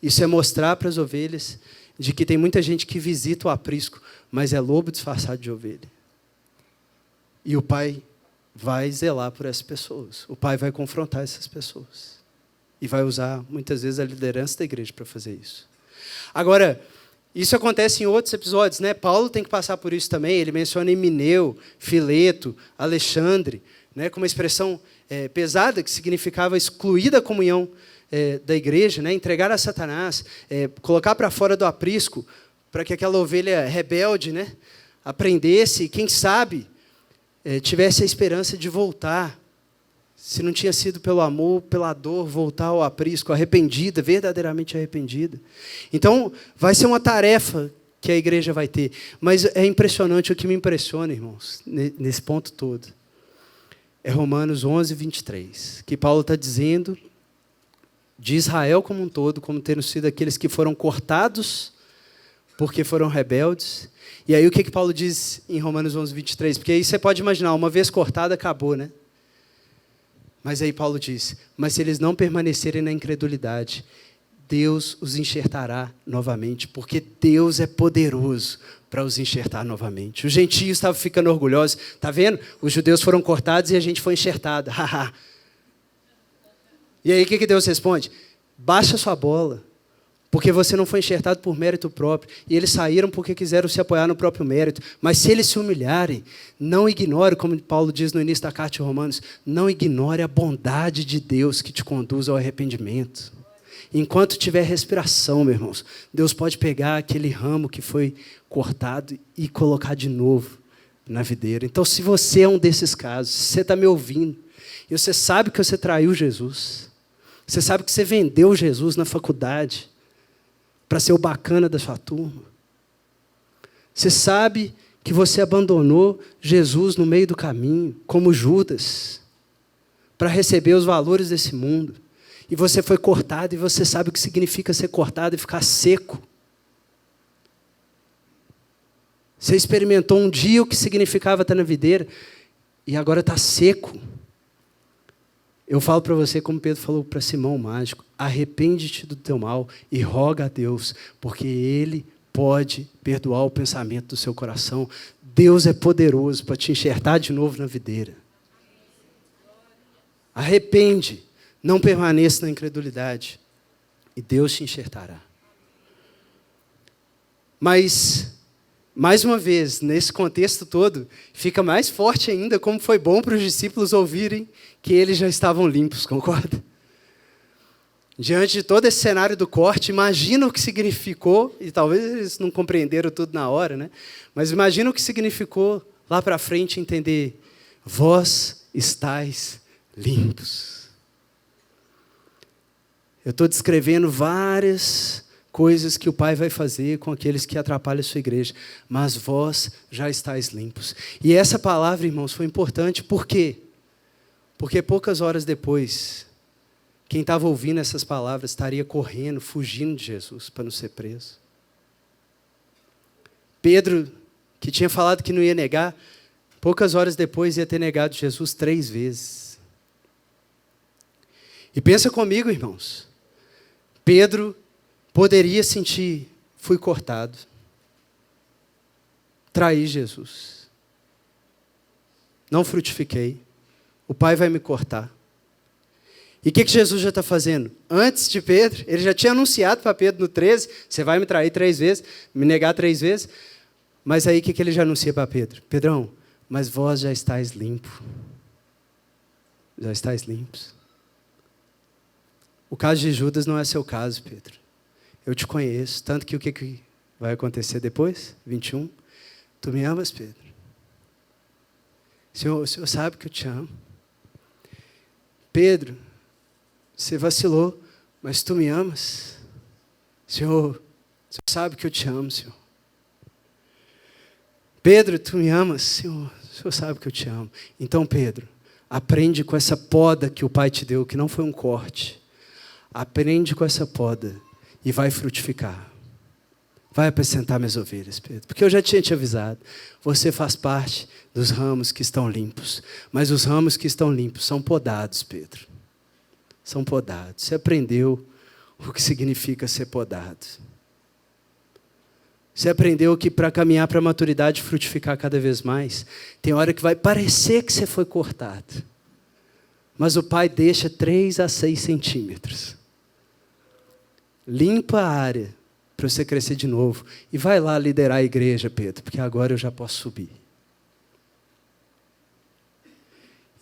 Isso é mostrar para as ovelhas de que tem muita gente que visita o aprisco, mas é lobo disfarçado de ovelha. E o pai vai zelar por essas pessoas. O pai vai confrontar essas pessoas. E vai usar, muitas vezes, a liderança da igreja para fazer isso. Agora, isso acontece em outros episódios, né? Paulo tem que passar por isso também. Ele menciona Himeneu, Fileto, Alexandre, né? Com uma expressão pesada, que significava excluir da comunhão da igreja, né? Entregar a Satanás, colocar para fora do aprisco, para que aquela ovelha rebelde, né? Aprendesse e, quem sabe, tivesse a esperança de voltar. Se não tinha sido pelo amor, pela dor, voltar ao aprisco, arrependida, verdadeiramente arrependida. Então, vai ser uma tarefa que a igreja vai ter. Mas é impressionante, o que me impressiona, irmãos, nesse ponto todo, é Romanos 11, 23, que Paulo está dizendo de Israel como um todo, como tendo sido aqueles que foram cortados porque foram rebeldes. E aí o que Paulo diz em Romanos 11, 23? Porque aí você pode imaginar, uma vez cortado, acabou, né? Mas aí Paulo diz: mas se eles não permanecerem na incredulidade, Deus os enxertará novamente, porque Deus é poderoso para os enxertar novamente. Os gentios estavam ficando orgulhosos. Está vendo? Os judeus foram cortados e a gente foi enxertado. E aí o que Deus responde? Baixa sua bola, porque você não foi enxertado por mérito próprio. E eles saíram porque quiseram se apoiar no próprio mérito. Mas se eles se humilharem, não ignore, como Paulo diz no início da carta de Romanos, não ignore a bondade de Deus que te conduz ao arrependimento. Enquanto tiver respiração, meus irmãos, Deus pode pegar aquele ramo que foi cortado e colocar de novo na videira. Então, se você é um desses casos, se você está me ouvindo, e você sabe que você traiu Jesus, você sabe que você vendeu Jesus na faculdade para ser o bacana da sua turma, você sabe que você abandonou Jesus no meio do caminho, como Judas, para receber os valores desse mundo, e você foi cortado, e você sabe o que significa ser cortado e ficar seco. Você experimentou um dia o que significava estar na videira, e agora está seco. Eu falo para você, como Pedro falou para Simão o Mágico: arrepende-te do teu mal e roga a Deus, porque Ele pode perdoar o pensamento do seu coração. Deus é poderoso para te enxertar de novo na videira. Arrepende. Não permaneça na incredulidade, e Deus te enxertará. Mas, mais uma vez, nesse contexto todo, fica mais forte ainda como foi bom para os discípulos ouvirem que eles já estavam limpos, concorda? Diante de todo esse cenário do corte, imagina o que significou, e talvez eles não compreenderam tudo na hora, né? Mas imagina o que significou lá para frente entender: vós estáis limpos. Eu estou descrevendo várias coisas que o Pai vai fazer com aqueles que atrapalham a sua igreja, mas vós já estáis limpos. E essa palavra, irmãos, foi importante. Por quê? Porque poucas horas depois, quem estava ouvindo essas palavras estaria correndo, fugindo de Jesus para não ser preso. Pedro, que tinha falado que não ia negar, poucas horas depois ia ter negado Jesus 3 vezes. E pensa comigo, irmãos. Pedro poderia sentir: fui cortado, traí Jesus, não frutifiquei, o Pai vai me cortar. E o que Jesus já está fazendo? Antes de Pedro, ele já tinha anunciado para Pedro no 13, você vai me trair 3 vezes, me negar 3 vezes. Mas aí o que ele já anuncia para Pedro? Pedrão, mas vós já estáis limpo. Já estáis limpos. O caso de Judas não é seu caso, Pedro. Eu te conheço, tanto que o que vai acontecer depois? 21. Tu me amas, Pedro? O Senhor sabe que eu te amo. Pedro, você vacilou, mas tu me amas? Senhor, o Senhor sabe que eu te amo, Senhor. Pedro, tu me amas? Senhor, o Senhor sabe que eu te amo. Então, Pedro, aprende com essa poda que o Pai te deu, que não foi um corte. Aprende com essa poda e vai frutificar. Vai apresentar minhas ovelhas, Pedro. Porque eu já tinha te avisado. Você faz parte dos ramos que estão limpos. Mas os ramos que estão limpos são podados, Pedro. São podados. Você aprendeu o que significa ser podado. Você aprendeu que para caminhar para a maturidade e frutificar cada vez mais, tem hora que vai parecer que você foi cortado. Mas o Pai deixa 3 a 6 centímetros. Limpa a área para você crescer de novo. E vai lá liderar a igreja, Pedro, porque agora eu já posso subir.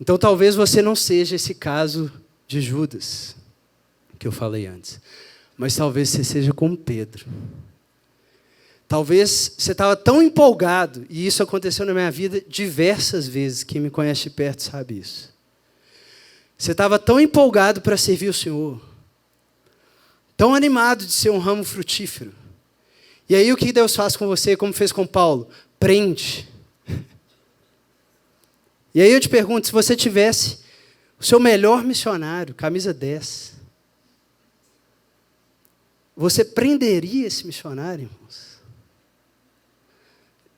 Então talvez você não seja esse caso de Judas, que eu falei antes. Mas talvez você seja como Pedro. Talvez você estava tão empolgado, e isso aconteceu na minha vida diversas vezes, quem me conhece de perto sabe isso. Você estava tão empolgado para servir o Senhor, tão animado de ser um ramo frutífero. E aí o que Deus faz com você, como fez com Paulo? Prende. E aí eu te pergunto, se você tivesse o seu melhor missionário, camisa 10, você prenderia esse missionário, irmãos?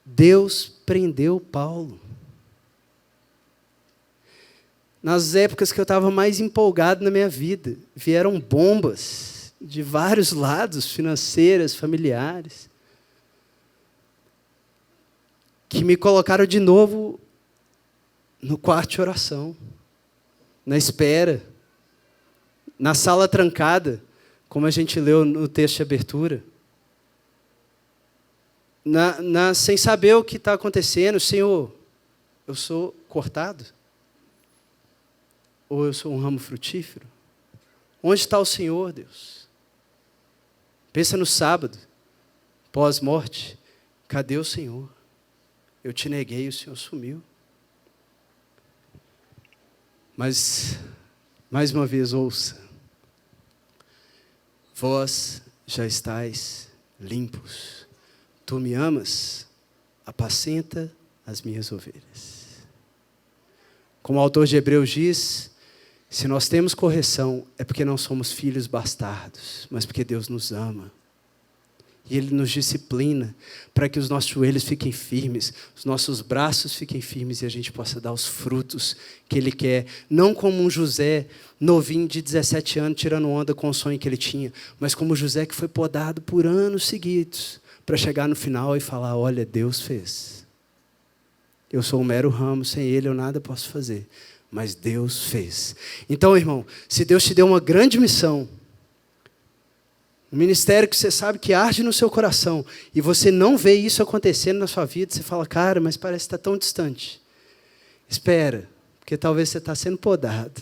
Deus prendeu Paulo. Nas épocas que eu estava mais empolgado na minha vida, vieram bombas de vários lados, financeiras, familiares, que me colocaram de novo no quarto de oração, na espera, na sala trancada, como a gente leu no texto de abertura. Sem saber o que está acontecendo, Senhor, eu sou cortado? Ou eu sou um ramo frutífero? Onde está o Senhor, Deus? Pensa no sábado, pós-morte, cadê o Senhor? Eu te neguei, o Senhor sumiu. Mas, mais uma vez, ouça. Vós já estáis limpos. Tu me amas, apacenta as minhas ovelhas. Como o autor de Hebreus diz, se nós temos correção, é porque não somos filhos bastardos, mas porque Deus nos ama. E Ele nos disciplina para que os nossos joelhos fiquem firmes, os nossos braços fiquem firmes e a gente possa dar os frutos que Ele quer. Não como um José novinho de 17 anos tirando onda com o sonho que ele tinha, mas como José que foi podado por anos seguidos, para chegar no final e falar, olha, Deus fez. Eu sou um mero ramo, sem Ele eu nada posso fazer. Mas Deus fez. Então, irmão, se Deus te deu uma grande missão, um ministério que você sabe que arde no seu coração, e você não vê isso acontecendo na sua vida, você fala, cara, mas parece que está tão distante. Espera, porque talvez você está sendo podado,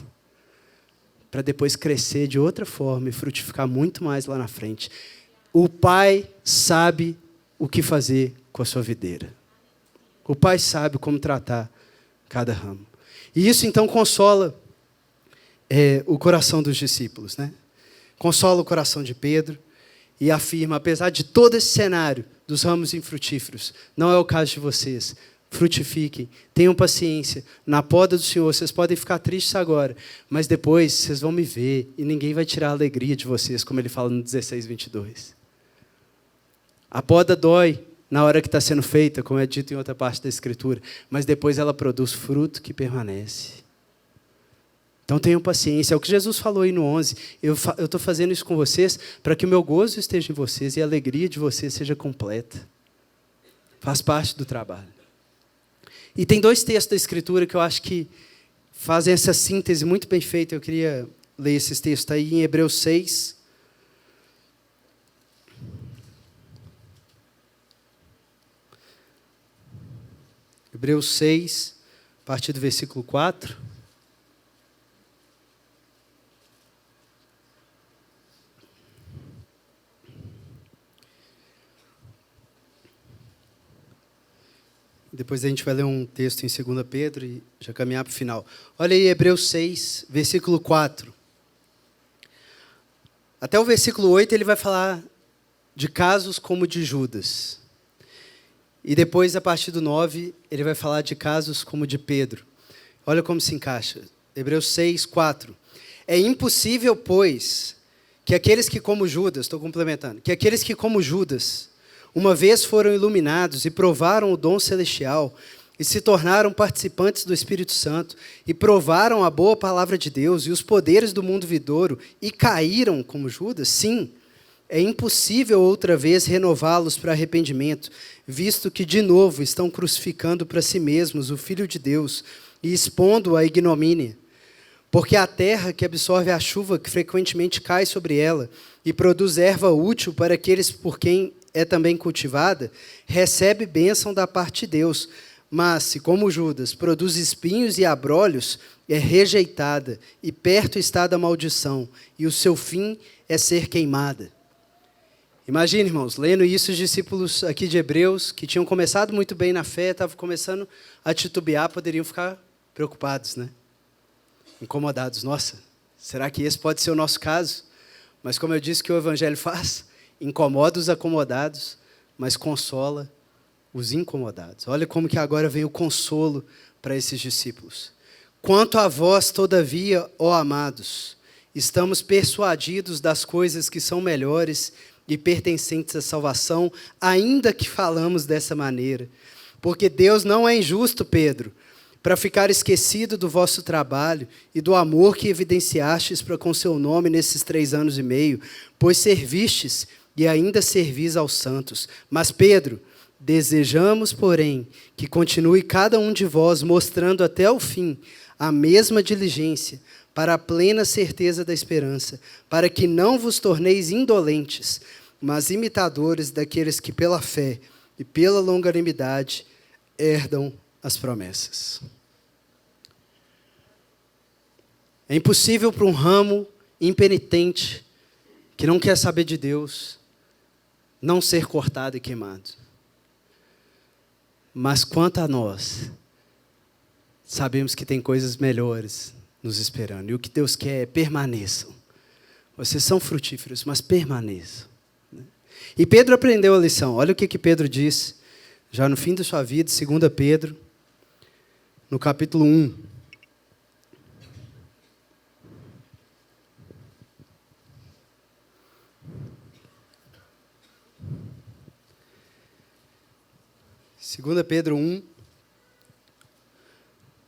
para depois crescer de outra forma e frutificar muito mais lá na frente. O Pai sabe o que fazer com a sua videira. O Pai sabe como tratar cada ramo. E isso, então, consola o coração dos discípulos, né? Consola o coração de Pedro e afirma, apesar de todo esse cenário dos ramos infrutíferos, não é o caso de vocês. Frutifiquem, tenham paciência. Na poda do Senhor, vocês podem ficar tristes agora, mas depois vocês vão me ver e ninguém vai tirar a alegria de vocês, como ele fala no 16:22. A poda dói na hora que está sendo feita, como é dito em outra parte da Escritura, mas depois ela produz fruto que permanece. Então tenham paciência, é o que Jesus falou aí no 11, eu estou fazendo isso com vocês para que o meu gozo esteja em vocês e a alegria de vocês seja completa. Faz parte do trabalho. E tem 2 textos da Escritura que eu acho que fazem essa síntese muito bem feita, eu queria ler esses textos aí em Hebreus 6. Hebreus 6, a partir do versículo 4. Depois a gente vai ler um texto em 2 Pedro e já caminhar para o final. Olha aí, Hebreus 6, versículo 4. Até o versículo 8 ele vai falar de casos como o de Judas. E depois, a partir do 9, ele vai falar de casos como o de Pedro. Olha como se encaixa. Hebreus 6, 4. É impossível, pois, que aqueles que como Judas, estou complementando, que aqueles que como Judas, uma vez foram iluminados e provaram o dom celestial e se tornaram participantes do Espírito Santo e provaram a boa palavra de Deus e os poderes do mundo vindouro e caíram como Judas, sim, é impossível outra vez renová-los para arrependimento, visto que de novo estão crucificando para si mesmos o Filho de Deus e expondo-o à ignomínia. Porque a terra que absorve a chuva que frequentemente cai sobre ela e produz erva útil para aqueles por quem é também cultivada, recebe bênção da parte de Deus. Mas, se como Judas produz espinhos e abrolhos, é rejeitada e perto está da maldição, e o seu fim é ser queimada. Imagine, irmãos, lendo isso, os discípulos aqui de Hebreus, que tinham começado muito bem na fé, estavam começando a titubear, poderiam ficar preocupados, né? Incomodados. Nossa, será que esse pode ser o nosso caso? Mas como eu disse que o Evangelho faz, incomoda os acomodados, mas consola os incomodados. Olha como que agora vem o consolo para esses discípulos. Quanto a vós, todavia, ó amados, estamos persuadidos das coisas que são melhores e pertencentes à salvação, ainda que falamos dessa maneira. Porque Deus não é injusto, Pedro, para ficar esquecido do vosso trabalho e do amor que evidenciastes para com seu nome nesses 3 anos e meio, pois servistes e ainda servis aos santos. Mas, Pedro, desejamos, porém, que continue cada um de vós mostrando até o fim a mesma diligência, para a plena certeza da esperança, para que não vos torneis indolentes, mas imitadores daqueles que pela fé e pela longanimidade herdam as promessas. É impossível para um ramo impenitente, que não quer saber de Deus, não ser cortado e queimado. Mas quanto a nós, sabemos que tem coisas melhores nos esperando. E o que Deus quer é permaneçam. Vocês são frutíferos, mas permaneçam. E Pedro aprendeu a lição. Olha o que Pedro diz, já no fim da sua vida, 2 Pedro, no capítulo 1. Segunda Pedro 1,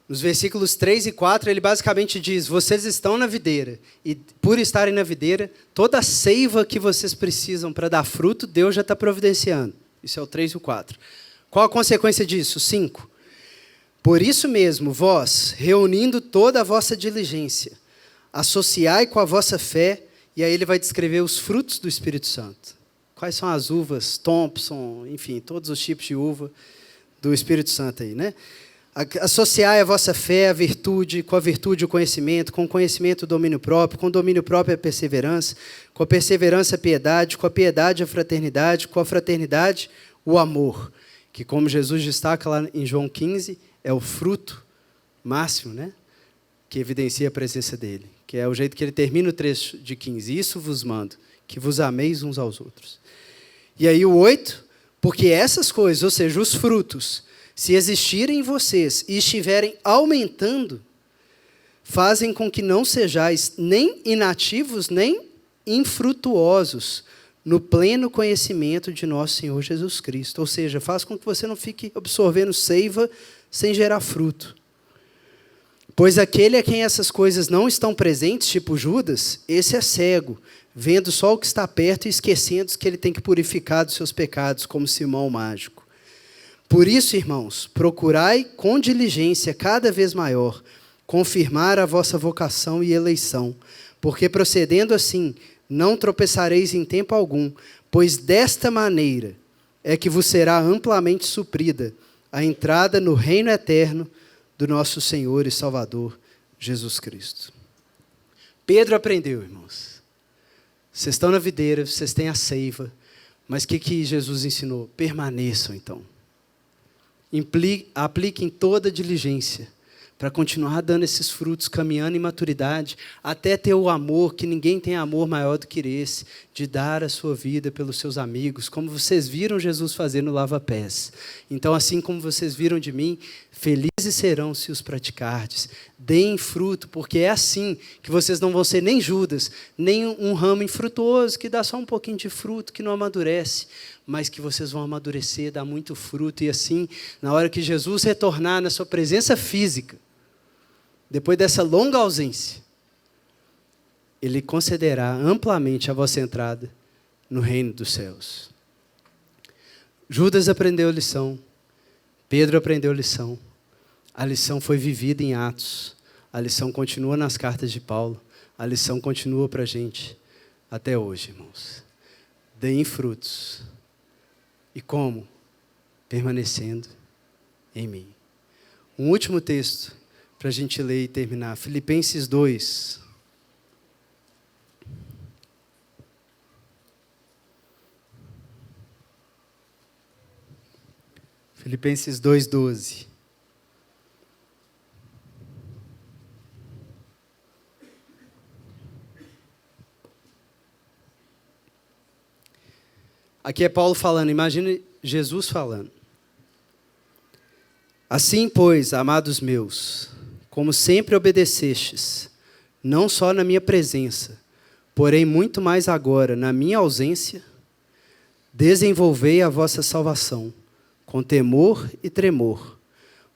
nos versículos 3 e 4, ele basicamente diz, vocês estão na videira, e por estarem na videira, toda a seiva que vocês precisam para dar fruto, Deus já está providenciando. Isso é o 3 e o 4. Qual a consequência disso? 5. Por isso mesmo, vós, reunindo toda a vossa diligência, associai com a vossa fé, e aí ele vai descrever os frutos do Espírito Santo. Quais são as uvas, Thompson, enfim, todos os tipos de uva do Espírito Santo aí, né? Associai a vossa fé à virtude, com a virtude o conhecimento, com o conhecimento o domínio próprio, com o domínio próprio a perseverança, com a perseverança a piedade, com a piedade a fraternidade, com a fraternidade o amor, que como Jesus destaca lá em João 15, é o fruto máximo, né? Que evidencia a presença dele, que é o jeito que ele termina o trecho de 15. Isso vos mando, que vos ameis uns aos outros. E aí o 8, porque essas coisas, ou seja, os frutos, se existirem em vocês e estiverem aumentando, fazem com que não sejais nem inativos, nem infrutuosos no pleno conhecimento de nosso Senhor Jesus Cristo. Ou seja, faz com que você não fique absorvendo seiva sem gerar fruto. Pois aquele a quem essas coisas não estão presentes, tipo Judas, esse é cego, vendo só o que está perto e esquecendo que ele tem que purificar dos seus pecados, como Simão o mágico. Por isso, irmãos, procurai com diligência cada vez maior confirmar a vossa vocação e eleição, porque procedendo assim, não tropeçareis em tempo algum, pois desta maneira é que vos será amplamente suprida a entrada no reino eterno do nosso Senhor e Salvador, Jesus Cristo. Pedro aprendeu, irmãos. Vocês estão na videira, vocês têm a seiva, mas o que Jesus ensinou? Permaneçam, então. Apliquem toda a diligência para continuar dando esses frutos, caminhando em maturidade, até ter o amor, que ninguém tem amor maior do que esse, de dar a sua vida pelos seus amigos, como vocês viram Jesus fazer no lava-pés. Então, assim como vocês viram de mim, felizes serão se os praticardes. Deem fruto, porque é assim que vocês não vão ser nem Judas, nem um ramo infrutuoso, que dá só um pouquinho de fruto, que não amadurece, mas que vocês vão amadurecer, dar muito fruto, e assim, na hora que Jesus retornar na sua presença física, depois dessa longa ausência, Ele concederá amplamente a vossa entrada no reino dos céus. Judas aprendeu a lição, Pedro aprendeu a lição foi vivida em Atos, a lição continua nas cartas de Paulo, a lição continua para a gente até hoje, irmãos. Deem frutos. E como? Permanecendo em mim. Um último texto para a gente ler e terminar. Filipenses 2. Filipenses 2:12. Aqui é Paulo falando, imagine Jesus falando. Assim, pois, amados meus, como sempre obedecestes, não só na minha presença, porém muito mais agora na minha ausência, desenvolvei a vossa salvação com temor e tremor,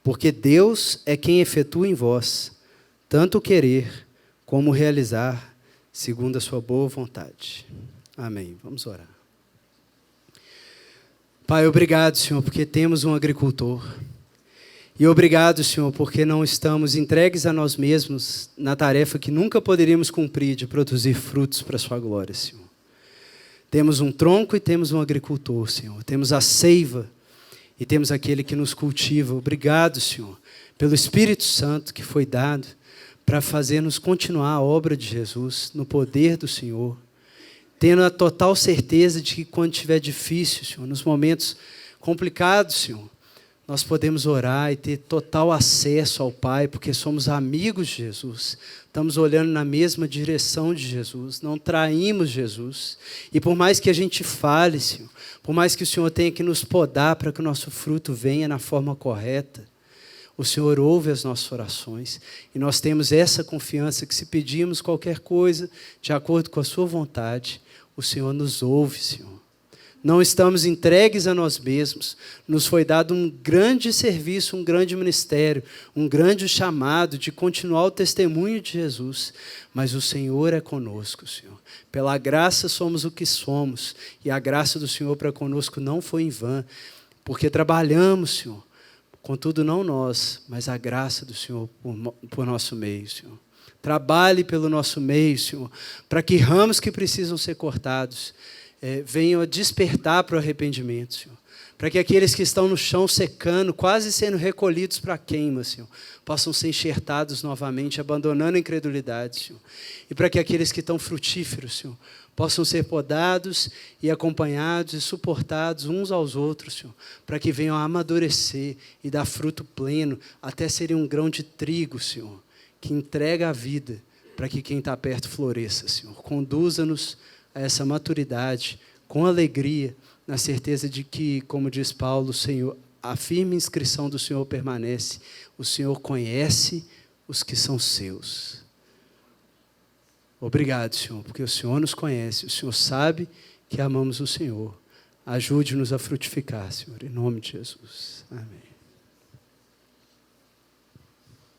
porque Deus é quem efetua em vós, tanto o querer como o realizar, segundo a sua boa vontade. Amém. Vamos orar. Pai, obrigado, Senhor, porque temos um agricultor. E obrigado, Senhor, porque não estamos entregues a nós mesmos na tarefa que nunca poderíamos cumprir de produzir frutos para a sua glória, Senhor. Temos um tronco e temos um agricultor, Senhor. Temos a seiva e temos aquele que nos cultiva. Obrigado, Senhor, pelo Espírito Santo que foi dado para fazer-nos continuar a obra de Jesus no poder do Senhor, tendo a total certeza de que quando estiver difícil, Senhor, nos momentos complicados, Senhor, nós podemos orar e ter total acesso ao Pai, porque somos amigos de Jesus, estamos olhando na mesma direção de Jesus, não traímos Jesus. E por mais que a gente fale, Senhor, por mais que o Senhor tenha que nos podar para que o nosso fruto venha na forma correta, o Senhor ouve as nossas orações e nós temos essa confiança que se pedimos qualquer coisa de acordo com a sua vontade, o Senhor nos ouve, Senhor. Não estamos entregues a nós mesmos. Nos foi dado um grande serviço, um grande ministério, um grande chamado de continuar o testemunho de Jesus. Mas o Senhor é conosco, Senhor. Pela graça somos o que somos. E a graça do Senhor para conosco não foi em vão. Porque trabalhamos, Senhor. Contudo, não nós, mas a graça do Senhor por nosso meio, Senhor. Trabalhe pelo nosso meio, Senhor, para que ramos que precisam ser cortados venham a despertar para o arrependimento, Senhor. Para que aqueles que estão no chão secando, quase sendo recolhidos para a queima, Senhor, possam ser enxertados novamente, abandonando a incredulidade, Senhor. E para que aqueles que estão frutíferos, Senhor, possam ser podados e acompanhados e suportados uns aos outros, Senhor, para que venham a amadurecer e dar fruto pleno, até serem um grão de trigo, Senhor, que entrega a vida para que quem está perto floresça, Senhor. Conduza-nos a essa maturidade com alegria, na certeza de que, como diz Paulo, o Senhor, a firme inscrição do Senhor permanece. O Senhor conhece os que são seus. Obrigado, Senhor, porque o Senhor nos conhece, o Senhor sabe que amamos o Senhor. Ajude-nos a frutificar, Senhor, em nome de Jesus. Amém.